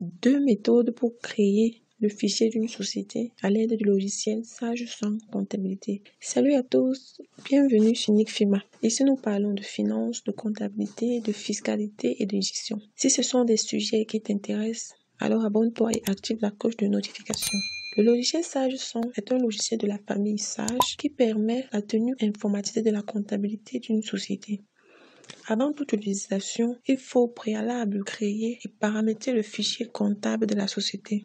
Deux méthodes pour créer le fichier d'une société à l'aide du logiciel Sage 100 Comptabilité. Salut à tous, bienvenue sur Nicfima. Ici nous parlons de finance, de comptabilité, de fiscalité et de gestion. Si ce sont des sujets qui t'intéressent, alors abonne-toi et active la cloche de notification. Le logiciel Sage 100 est un logiciel de la famille Sage qui permet la tenue informatisée de la comptabilité d'une société. Avant toute utilisation, il faut au préalable créer et paramétrer le fichier comptable de la société.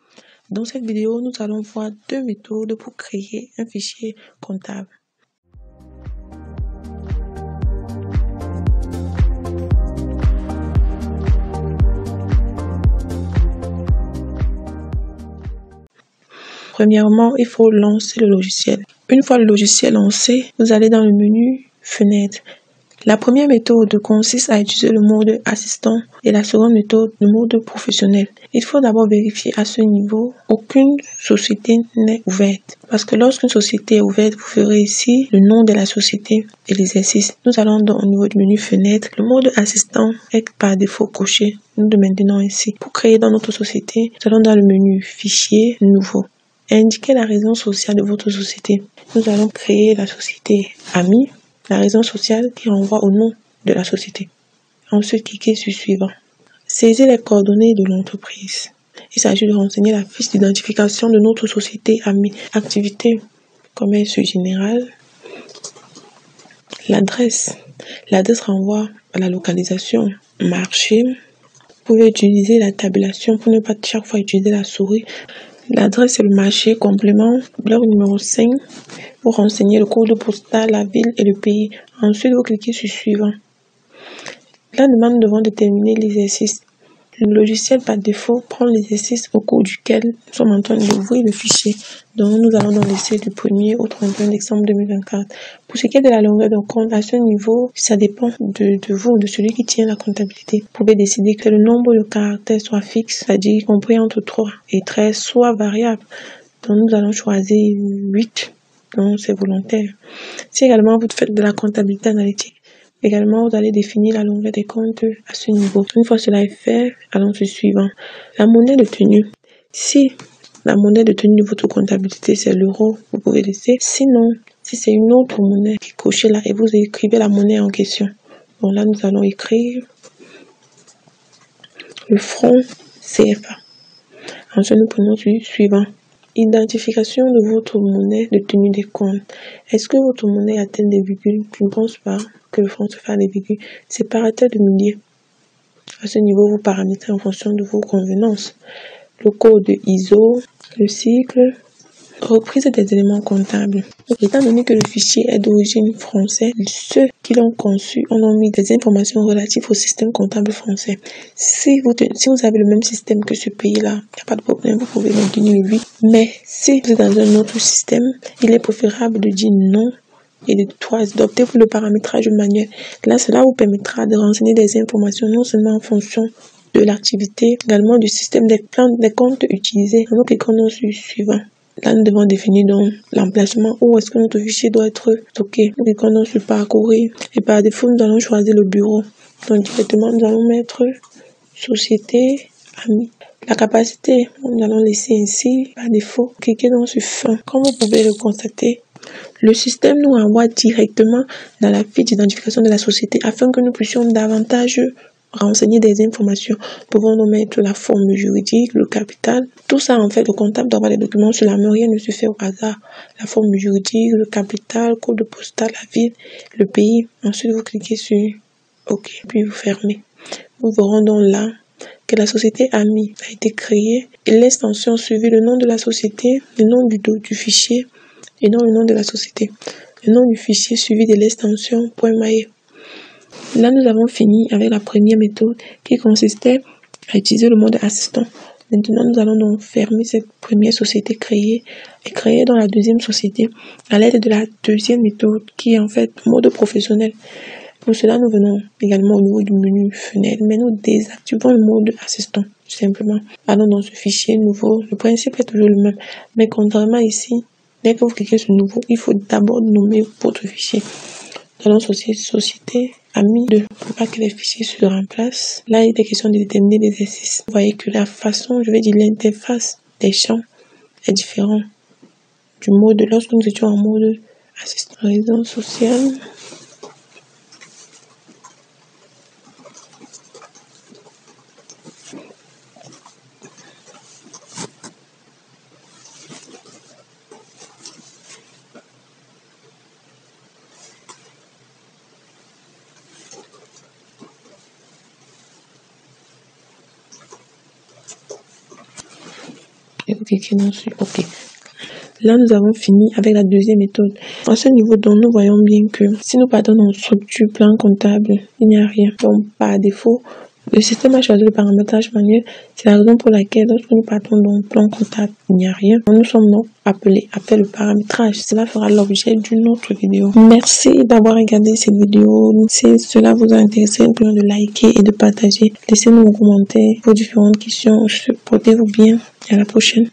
Dans cette vidéo, nous allons voir deux méthodes pour créer un fichier comptable. Premièrement, il faut lancer le logiciel. Une fois le logiciel lancé, vous allez dans le menu Fenêtre. La première méthode consiste à utiliser le mode assistant et la seconde méthode, le mode professionnel. Il faut d'abord vérifier à ce niveau, aucune société n'est ouverte. Parce que lorsqu'une société est ouverte, vous verrez ici le nom de la société et l'exercice. Nous allons donc au niveau du menu fenêtre. Le mode assistant est par défaut coché. Nous le maintenons ici. Pour créer dans notre société, nous allons dans le menu fichier, nouveau. Indiquez la raison sociale de votre société. Nous allons créer la société Ami. La raison sociale qui renvoie au nom de la société. Ensuite, cliquez sur Suivant. Saisissez les coordonnées de l'entreprise. Il s'agit de renseigner la fiche d'identification de notre société Ami. Activité, commerce général. L'adresse. L'adresse renvoie à la localisation marché. Vous pouvez utiliser la tabulation pour ne pas chaque fois utiliser la souris. L'adresse est le marché complément, bloc numéro 5. Pour renseigner le code postal, la ville et le pays. Ensuite, vous cliquez sur Suivant. Là, nous devons déterminer l'exercice. Le logiciel, par défaut, prend l'exercice au cours duquel nous sommes en train d'ouvrir le fichier. Donc, nous allons donc laisser du 1er au 31 décembre 2024. Pour ce qui est de la longueur de compte, à ce niveau, ça dépend de vous, de celui qui tient la comptabilité. Vous pouvez décider que le nombre de caractères soit fixe, c'est-à-dire compris entre 3 et 13, soit variable. Donc, nous allons choisir 8. Donc, c'est volontaire. Si également vous faites de la comptabilité analytique, également vous allez définir la longueur des comptes à ce niveau. Une fois cela est fait, allons sur Suivant. La monnaie de tenue. Si la monnaie de tenue de votre comptabilité c'est l'euro, vous pouvez laisser. Sinon, si c'est une autre monnaie, cochez là et vous écrivez la monnaie en question. Bon, là nous allons écrire le franc CFA. Ensuite, nous prenons sur Suivant. Identification de votre monnaie de tenue des comptes. Est-ce que votre monnaie atteint des virgules? Je ne pense pas que le franc se fasse des virgules. Séparateur de milliers. À ce niveau, vous paramétrez en fonction de vos convenances. Le code ISO, le cycle, reprise des éléments comptables. Étant donné que le fichier est d'origine française, ceux qui l'ont conçu ont mis des informations relatives au système comptable français. Si vous avez le même système que ce pays-là, il n'y a pas de problème, vous pouvez maintenir le 8. Mais si vous êtes dans un autre système, il est préférable de dire non et d'opter pour le paramétrage manuel. Là, cela vous permettra de renseigner des informations non seulement en fonction de l'activité, également du système des comptes utilisés. Nous cliquons sur Suivant. Là, nous devons définir donc l'emplacement où est-ce que notre fichier doit être stocké. Nous cliquons sur Parcourir et par défaut, nous allons choisir le bureau. Donc, directement, nous allons mettre Société Ami. La capacité, nous allons laisser ici par défaut. Cliquez donc sur Fin. Comme vous pouvez le constater, le système nous envoie directement dans la fiche d'identification de la société afin que nous puissions davantage renseigner des informations. Pouvons nous mettre la forme juridique, le capital. Tout ça, en fait, le comptable doit avoir des documents sur la main. Rien ne se fait au hasard. La forme juridique, le capital, code postal, la ville, le pays. Ensuite, vous cliquez sur OK, puis vous fermez. Nous verrons donc là que la société Ami a été créée et l'extension suivie le nom de la société, le nom du fichier et non le nom de la société. Le nom du fichier suivi de l'extension .mae. Là, nous avons fini avec la première méthode qui consistait à utiliser le mode assistant. Maintenant, nous allons donc fermer cette première société créée et créer dans la deuxième société à l'aide de la deuxième méthode qui est en fait mode professionnel. Pour cela, nous venons également au niveau du menu Fenêtre, mais nous désactivons le mode assistant, tout simplement. Allons dans ce fichier nouveau. Le principe est toujours le même, mais contrairement ici, dès que vous cliquez sur Nouveau, il faut d'abord nommer votre fichier. allons société, amis 2, pour pas que les fichiers se remplacent. Là, il est question de déterminer l'exercice. Vous voyez que la façon, je vais dire l'interface des champs est différente du mode lorsque nous étions en mode assistant résidence sociale. Et vous cliquez dessus. OK. Là, nous avons fini avec la deuxième méthode. À ce niveau, donc, nous voyons bien que si nous partons dans structure, plan comptable, il n'y a rien. Donc, par défaut, le système a choisi le paramétrage manuel. C'est la raison pour laquelle, lorsque nous partons dans le plan comptable, il n'y a rien. Nous sommes donc appelés à faire le paramétrage. Cela fera l'objet d'une autre vidéo. Merci d'avoir regardé cette vidéo. Si cela vous a intéressé, n'oubliez pas de liker et de partager. Laissez-nous vos commentaires, vos différentes questions. Portez-vous bien et à la prochaine.